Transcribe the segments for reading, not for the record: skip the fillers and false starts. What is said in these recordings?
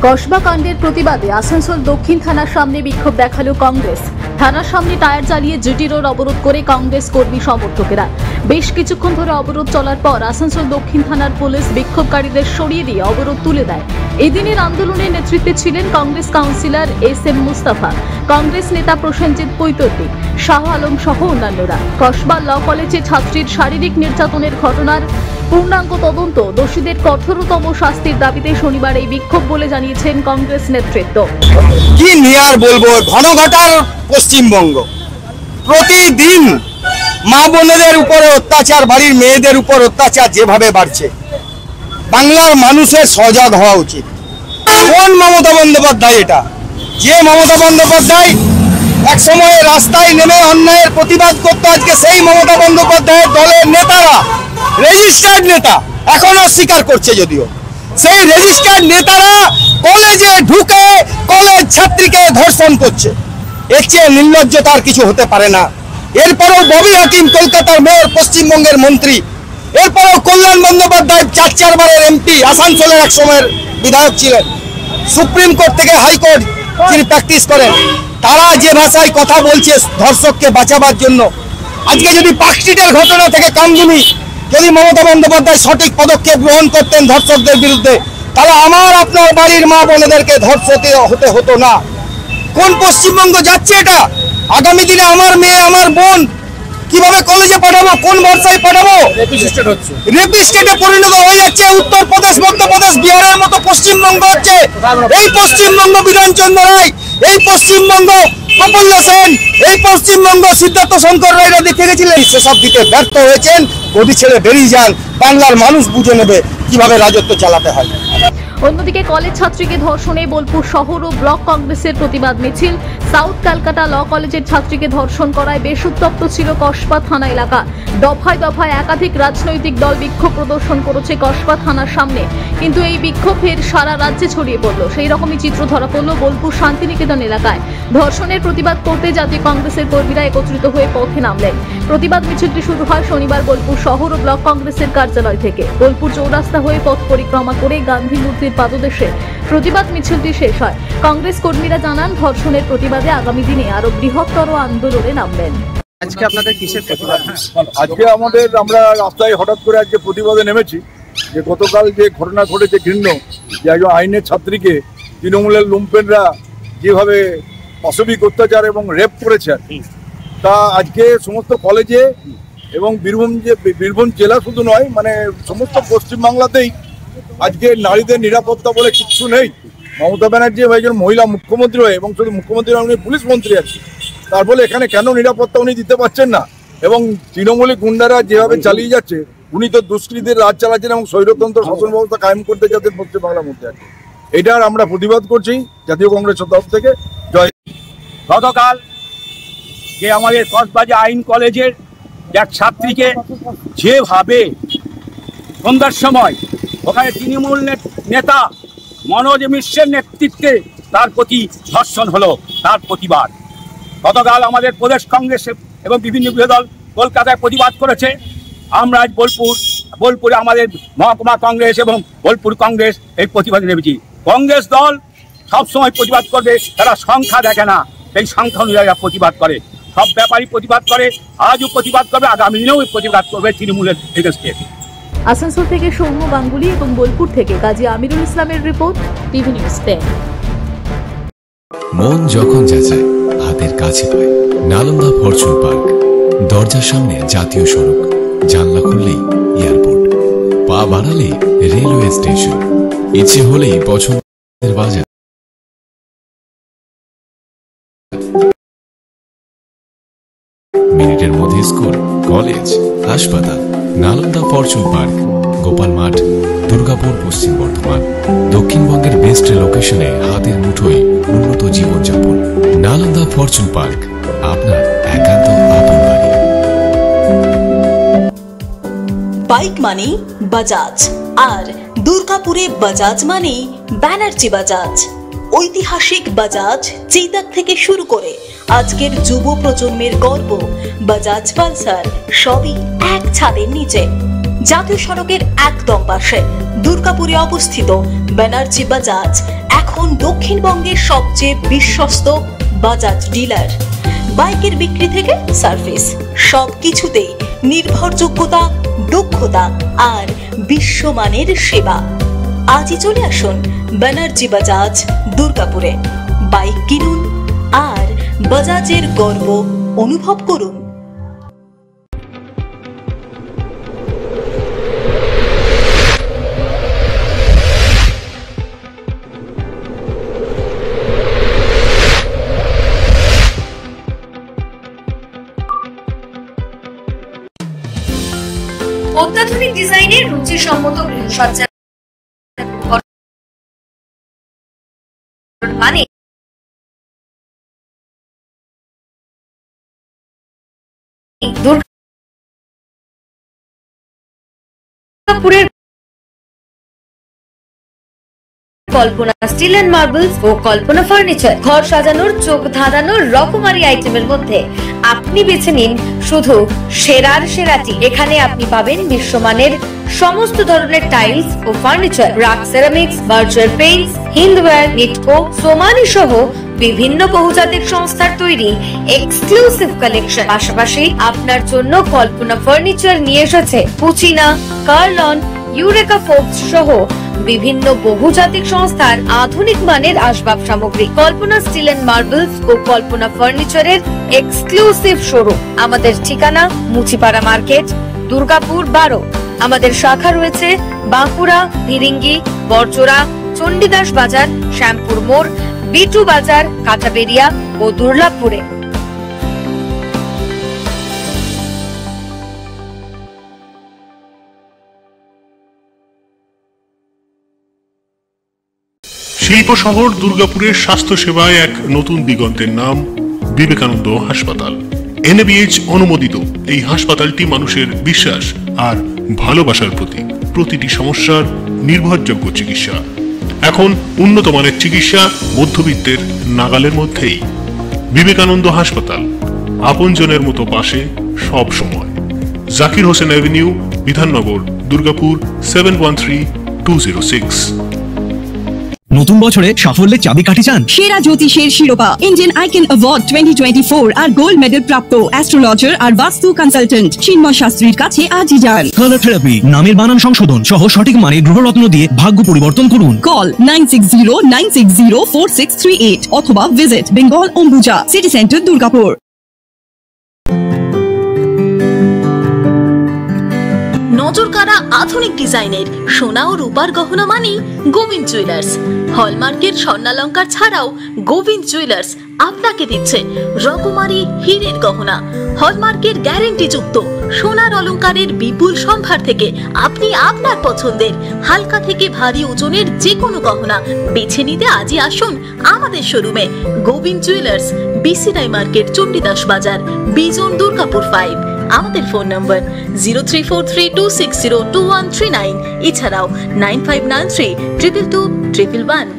কসবা কাণ্ডের প্রতিবাদে আসানসোল দক্ষিণ থানার সামনে বিক্ষোভ দেখালো কংগ্রেস। থানার সামনে টায়ার জ্বালিয়ে জিটি রোড অবরোধ করে কংগ্রেস কর্মী সমর্থকেরা। বেশ কিছুক্ষণ ধরে অবরোধ চলার পর আসানসোল দক্ষিণ থানার পুলিশ বিক্ষোভকারীদের সরিয়ে দিয়ে অবরোধ তুলে দেয়। এই দিনের আন্দোলনের নেতৃত্বে ছিলেন কংগ্রেস কাউন্সিলর এস.এম. মুস্তাফা, কংগ্রেস নেতা প্রসেনজিৎ পৈতর্কি, শাহ আলম সহ অন্যান্যরা। কসবা ল কলেজে ছাত্রীর শারীরিক নির্যাতনের ঘটনার পূর্ণাঙ্গ তদন্ত, দোষীদের কঠোরতম শাস্তির দাবিতে শনিবার এই বিক্ষোভ বলে জানিয়েছেন কংগ্রেস নেতৃত্ব। কি নিয়ে আর বলবো, ঘনঘটার পশ্চিমবঙ্গ, প্রতিদিন মা বোনেদের উপরে অত্যাচার, বাড়ির মেয়েদের উপর অত্যাচার যেভাবে বাড়ছে, বাংলার মানুষের সজাগ হওয়া উচিত। কোন মমতা বন্দ্যোপাধ্যায় এটা? যে মমতা বন্দ্যোপাধ্যায় এক সময় রাস্তায় নেমে অন্যায়ের প্রতিবাদ করতো, আজকে সেই মমতা বন্দ্যোপাধ্যায়ের দলের নেতারা, রেজিস্টার্ড নেতা, এখনো স্বীকার করছে যদিও, সেই রেজিস্টার্ড নেতারা কলেজে ঢুকে কলেজ ছাত্রীকে ধর্ষণ করছে। এর চেয়ে নির্লজ্জতার কিছু হতে পারে না। এরপরেও ববি হাকিম কলকাতার মেয়র, পশ্চিমবঙ্গের মন্ত্রী, এরপরেও কল্যাণ বন্দ্যোপাধ্যায় 4 বারের এমপি, আসানসোলের এক সময়ের বিধায়ক ছিলেন, সুপ্রিম কোর্ট থেকে হাইকোর্ট যিনি প্র্যাকটিস করেন, তারা যে ভাষায় কথা বলছে ধর্ষককে বাঁচাবার জন্য, আজকে যদি পার্কস্ট্রিটের ঘটনা থেকে কামদুনি যদি মমতা বন্দ্যোপাধ্যায় সঠিক পদক্ষেপ গ্রহণ করতেন ধর্ষকদের বিরুদ্ধে, তাহলে আমার আপনার বাড়ির মা বোনেদেরকে ধর্ষিত হতে হতো না। কোন পশ্চিমবঙ্গ যাচ্ছে এটা? আগামী দিনে আমার মেয়ে, আমার বোন কিভাবে কলেজে পাঠাবো, কোন ভরসায় পাঠাবো? রেপিস্টেটে পরিণত হয়ে যাচ্ছে উত্তরপ্রদেশ, মধ্যপ্রদেশ, বিহারের মতো পশ্চিমবঙ্গ হচ্ছে। এই পশ্চিমবঙ্গ বিধানচন্দ্র রায়, এই পশ্চিমবঙ্গ প্রফুল্ল সেন, এই পশ্চিমবঙ্গ সিদ্ধার্থ শঙ্কর রায়রা দেখে গেছিলেন, সেসব দিতে ব্যর্থ হয়েছেন। গদি ছেড়ে বেরিয়ে যান, বাংলার মানুষ বুঝে নেবে কিভাবে রাজত্ব চালাতে হয়। অন্যদিকে কলেজ ছাত্রীকে ধর্ষণে বোলপুর শহর ও ব্লক কংগ্রেসের প্রতিবাদ মিছিল। সাউথ ক্যালকাটা ল কলেজের ছাত্রীকে ধর্ষণ করায় বেশ উত্তপ্ত ছিল কসবা থানা এলাকা। দফায় দফায় একাধিক রাজনৈতিক দল বিক্ষোভ প্রদর্শন করেছে কসবা থানার সামনে, কিন্তু এই বিক্ষোভের সারা রাজ্যে ছড়িয়ে পড়ল। সেই রকমই চিত্র ধরা পড়ল বোলপুর শান্তিনিকেতন এলাকায়। ধর্ষণের প্রতিবাদ করতে জাতীয় কংগ্রেসের কর্মীরা একত্রিত হয়ে পথে নামলেন। প্রতিবাদ মিছিলটি শুরু হয় শনিবার বোলপুর শহর ও ব্লক কংগ্রেসের কার্যালয় থেকে। বোলপুর চৌরাস্তা হয়ে পথ পরিক্রমা করে গান্ধী মূর্তির পাদদেশে প্রতিবাদ মিছিলটি শেষ হয়। কংগ্রেস কর্মীরা জানান, ধর্ষণের প্রতিবাদে আগামী দিনে আরো বৃহত্তর আন্দোলনে নামবেন। আজকে আপনাদের কিসের প্রতিবাদ? আজকে আমরা রাস্তায় হঠাৎ করে আজকে প্রতিবাদে নেমেছি যে গতকাল যে ঘটনা ঘটেছে ঘৃণ্য, যে একজন আইনের ছাত্রীকে তৃণমূলের লুম্পেনরা যেভাবে অসবিক অত্যাচার এবং রেপ করেছে, তা আজকে সমস্ত কলেজে এবং বীরভূম জেলা শুধু নয়, মানে সমস্ত পশ্চিমবাংলাতেই আজকে নারীদের নিরাপত্তা বলে কিচ্ছু নেই। মমতা ব্যানার্জি একজন মহিলা মুখ্যমন্ত্রী হয়ে, এবং শুধু মুখ্যমন্ত্রী উনি পুলিশ মন্ত্রী আছেন, তার ফলে এখানে কেন নিরাপত্তা উনি দিতে পারছেন না? এবং তৃণমূলী গুন্ডারা যেভাবে চালিয়ে যাচ্ছে, উনি তো দুষ্কৃতীদের রাজ চালাচ্ছেন এবং স্বৈরতন্ত্র শাসন ব্যবস্থা কায়েম করতে যাচ্ছেন পশ্চিমবাংলার মধ্যে আছে। এটার আমরা প্রতিবাদ করছি জাতীয় কংগ্রেসের তরফ থেকে। জয়। গতকাল যে আমাদের কসবাজে আইন কলেজের এক ছাত্রীকে যেভাবে সন্ধ্যার সময় ওখানে তৃণমূল নেতা মনোজ মিশ্রের নেতৃত্বে তার প্রতি ধর্ষণ হলো, তার প্রতিবাদ গতকাল আমাদের প্রদেশ কংগ্রেস এবং বিভিন্ন বিরোধী দল কলকাতায় প্রতিবাদ করেছে। আমরা আজ বোলপুরে আমাদের মহকুমা কংগ্রেস এবং বোলপুর কংগ্রেস এই প্রতিবাদে নেমেছি। কংগ্রেস দল সবসময় প্রতিবাদ করবে, তারা সংখ্যা দেখে না, এই সংখ্যা অনুযায়ী প্রতিবাদ করে, সব ব্যাপারই প্রতিবাদ করে, আজও প্রতিবাদ করবে, আগামী দিনেও প্রতিবাদ করবে তৃণমূলের এগেন্স্টে। আসানসোল থেকে সৌম্য গাঙ্গুলি এবং বোলপুর থেকে কাজী আমিরুল ইসলামের রিপোর্ট, টিভি নিউজ 10। মন যখন যাচায় হাতের কাছে পায়, নালন্দা ফরচুন পার্ক, দরজার সামনে জাতীয় সড়ক, জানলা খুললেই এয়ারপোর্ট, পা বাড়ালে রেলওয়ে স্টেশন, ইচ্ছে হলেই পছন্দের বাজার। মিনিটের মধ্যে স্কুল, কলেজ, হাসপাতাল। নালন্দা ফরচুন পার্ক, গোপাল মাঠ, দুর্গাপুর, পশ্চিম বর্ধমান। দক্ষিণবঙ্গের বেস্ট লোকেশনে, হাতের মুঠোয় উন্নত জীবনযাপন। নালন্দা ফরচুন পার্ক, আপনার একান্ত আপন বাড়ি। বাইক মানে বাজাজ, আর দুর্গাপুরে বাজাজ মানে ব্যানার্জি বাজাজ। ঐতিহাসিক বাজাজ চেতক থেকে শুরু করে আজকের যুব প্রজন্মের গর্ব বাজাজ পালসার, সবই এক ছাদের নিচে। জাতীয় সড়কের একদম পাশে দুর্গাপুরে অবস্থিত ব্যানার্জি বাজাজ এখন এখন দক্ষিণবঙ্গের সবচেয়ে বিশ্বস্ত বাজাজ ডিলার। বাইকের বিক্রি থেকে সার্ভিস, সবকিছুতেই নির্ভরযোগ্যতা, দক্ষতা আর বিশ্বমানের সেবা। আজই চলে আসুন ব্যানার্জি বাজাজ, দুর্গাপুরে। বাইক কিনুন আর বাজাজের গর্ব অনুভব করুন। অত্যাধুনিক ডিজাইনের রুচিসম্মত গৃহসজ্জা মানে দুর্গাপুরের কল্পনা স্টিল এন্ড মার্বেলস ও কল্পনা ফার্নিচার। ঘর সাজানোর, চোখ ধাঁধানোর রকমারি আইটেমের মধ্যে আপনি বেছে নিন শুধু সেরার সেরাটি। এখানে আপনি পাবেন বিশ্বমানের সমস্ত ধরনের টাইলস ও furniture, RAK ceramics, Berger paints, Hindware, Nitco, Somany সহ বিভিন্ন বহুজাতিক সংস্থার তৈরি এক্সক্লুসিভ কালেকশন। পাশাপাশি আপনার জন্য কল্পনা ফার্নিচার নিয়ে এসেছে পুচিনা, কার্লন, ইউরেকা ফোর্বস সহ বিভিন্ন বহুজাতিক সংস্থার আধুনিক মানের আসবাব সামগ্রী। কল্পনা স্টিল এন্ড মার্বেলস ও কল্পনা ফার্নিচারের এক্সক্লুসিভ শোরুম। আমাদের ঠিকানা মুচিপাড়া মার্কেট, দুর্গাপুর 12। আমাদের শাখা রয়েছে বাঁকুড়া, ফিরিঙ্গি, বড়জোড়া, চণ্ডীদাস বাজার, শ্যামপুর মোড়, বিটু বাজার, কাঁটাবেড়িয়া ও দুর্গাপুরে। শিল্প শহর দুর্গাপুরের স্বাস্থ্য সেবায় এক নতুন দিগন্তের নাম বিবেকানন্দ হাসপাতাল। NABH অনুমোদিত এই হাসপাতালটি মানুষের বিশ্বাস আর ভালোবাসার প্রতীক। প্রতিটি সমস্যার নির্ভরযোগ্য চিকিৎসা। এখন উন্নত মানের চিকিৎসা মধ্যবিত্তের নাগালের মধ্যেই। বিবেকানন্দ হাসপাতাল, আপনজনের মতো পাশে সব সময়। জাকির হোসেন অ্যাভিনিউ, বিধাননগর, দুর্গাপুর 713206। নতুন বছরে সাফল্যের চাবিকাঠি চান? সেরা জ্যোতিষের শিরোপা, ইন্ডিয়ান আইকন অ্যাওয়ার্ড 2024 আর গোল্ড মেডেল প্রাপ্ত অ্যাস্ট্রোলজার আর বাস্তু কনসালটেন্ট চিন্ময় শাস্ত্রীর কাছে আজই যান। কালার থেরাপি, নামের বানান সংশোধন সহ সঠিক মানের গ্রহরত্ন দিয়ে ভাগ্য পরিবর্তন করুন। কল 9609604638 অথবা visit Bengal Ambuja, city centre, Durgapur. নজরকাড়া আধুনিক ডিজাইনের সোনা ও রূপার গহনা মানেই গোবিন্দ জুয়েলার্স। হলমার্কের স্বর্ণালঙ্কার ছাড়াও গোবিন্দ জুয়েলার্স আপনাকে দিচ্ছে রকমারি হীরের গহনা। হলমার্কের গ্যারেন্টি যুক্ত সোনার অলংকারের বিপুল সম্ভার থেকে আপনি আপনার পছন্দের হালকা থেকে ভারী ওজনের যে কোনো গহনা বেছে নিতে আজই আসুন আমাদের শোরুমে। Gobinda jewellers, BCI market, Chandidas Bazar, Bijan, Durgapur 5। আমাদের ফোন নম্বর 034326021139, এছাড়াও 9593222111।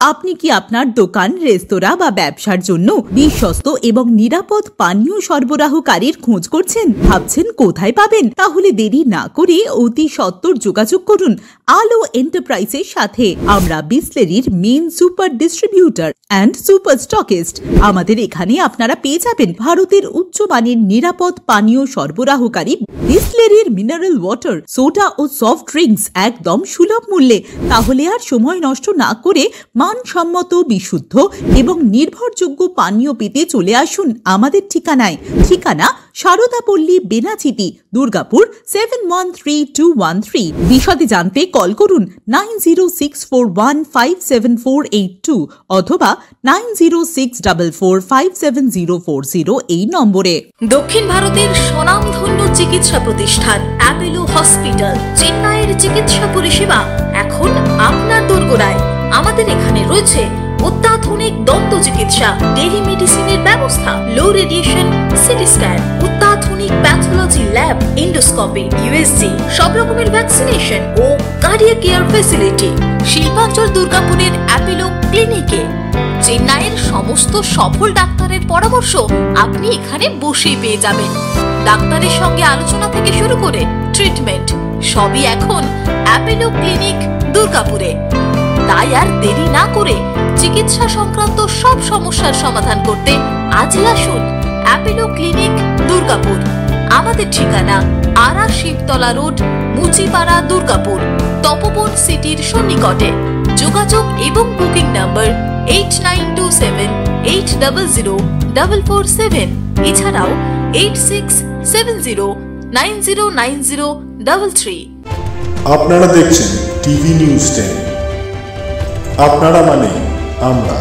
আপনি কি আপনার দোকান, রেস্তোরাঁ বা ব্যবসার জন্য বিশ্বস্ত এবং নিরাপদ পানীয় সরবরাহকারীর খোঁজ করছেন? ভাবছেন কোথায় পাবেন? তাহলে দেরি না করে অতি সত্বর যোগাযোগ করুন আলো এন্টারপ্রাইজের সাথে। আমরা বিসলেরির main super distributor and super stockist. আমাদের এখানে আপনারা পেয়ে যাবেন ভারতের উচ্চমানের নিরাপদ পানীয় সরবরাহকারী বিসলেরির মিনারেল ওয়াটার, সোডা ও সফট ড্রিঙ্কস একদম সুলভ মূল্যে। তাহলে আর সময় নষ্ট না করে মানসম্মত, বিশুদ্ধ এবং নির্ভরযোগ্য পানীয় পেতে চলে আসুন আমাদের ঠিকানায়। ঠিকানা সারদাপল্লী, বেনাচিতি, দুর্গাপুর 713213। বিশদে জানতে কল করুন 9064157482 অথবা 9064457040 এই নম্বরে। দক্ষিণ ভারতের স্বনামধন্য চিকিৎসা প্রতিষ্ঠান অ্যাপেলো হসপিটাল, চেন্নাইয়ের চিকিৎসা পরিষেবা এখন আপনার দোরগোড়ায়। আমাদের এখানে রয়েছে অত্যাধুনিক দন্ত চিকিৎসা, টেলিমেডিসিনের ব্যবস্থা, লো রেডিয়েশন সিটি স্ক্যান, অত্যাধুনিক প্যাথোলজি ল্যাব, এন্ডোস্কোপি, USG, সব রকমের ভ্যাকসিনেশন ও কার্ডিয়াক কেয়ার ফ্যাসিলিটি। শিল্পাঞ্চল দুর্গাপুরের অ্যাপেলো ক্লিনিকে চেন্নাইয়ের সমস্ত সফল ডাক্তারের পরামর্শ আপনি এখানে বসেই পেয়ে যাবেন। ডাক্তারের সঙ্গে আলোচনা থেকে শুরু করে ট্রিটমেন্ট সবই এখন অ্যাপেলো ক্লিনিক দুর্গাপুরে। তাই আর দেরি না করে চিকিৎসা সংক্রান্ত সব সমস্যার সমাধান করতে আজই আসুন অ্যাপোলো ক্লিনিক দুর্গাপুর। আমাদের ঠিকানা আরা শিবতলা রোড, মুচিপাড়া, দুর্গাপুর, তপবন সিটির সন্নিকটে। যোগাযোগ এবং বুকিং নাম্বার 8927800447, এছাড়াও 8670909033। আপনারা দেখছেন টিভি নিউজ 10। আপনারা মানে আমরা।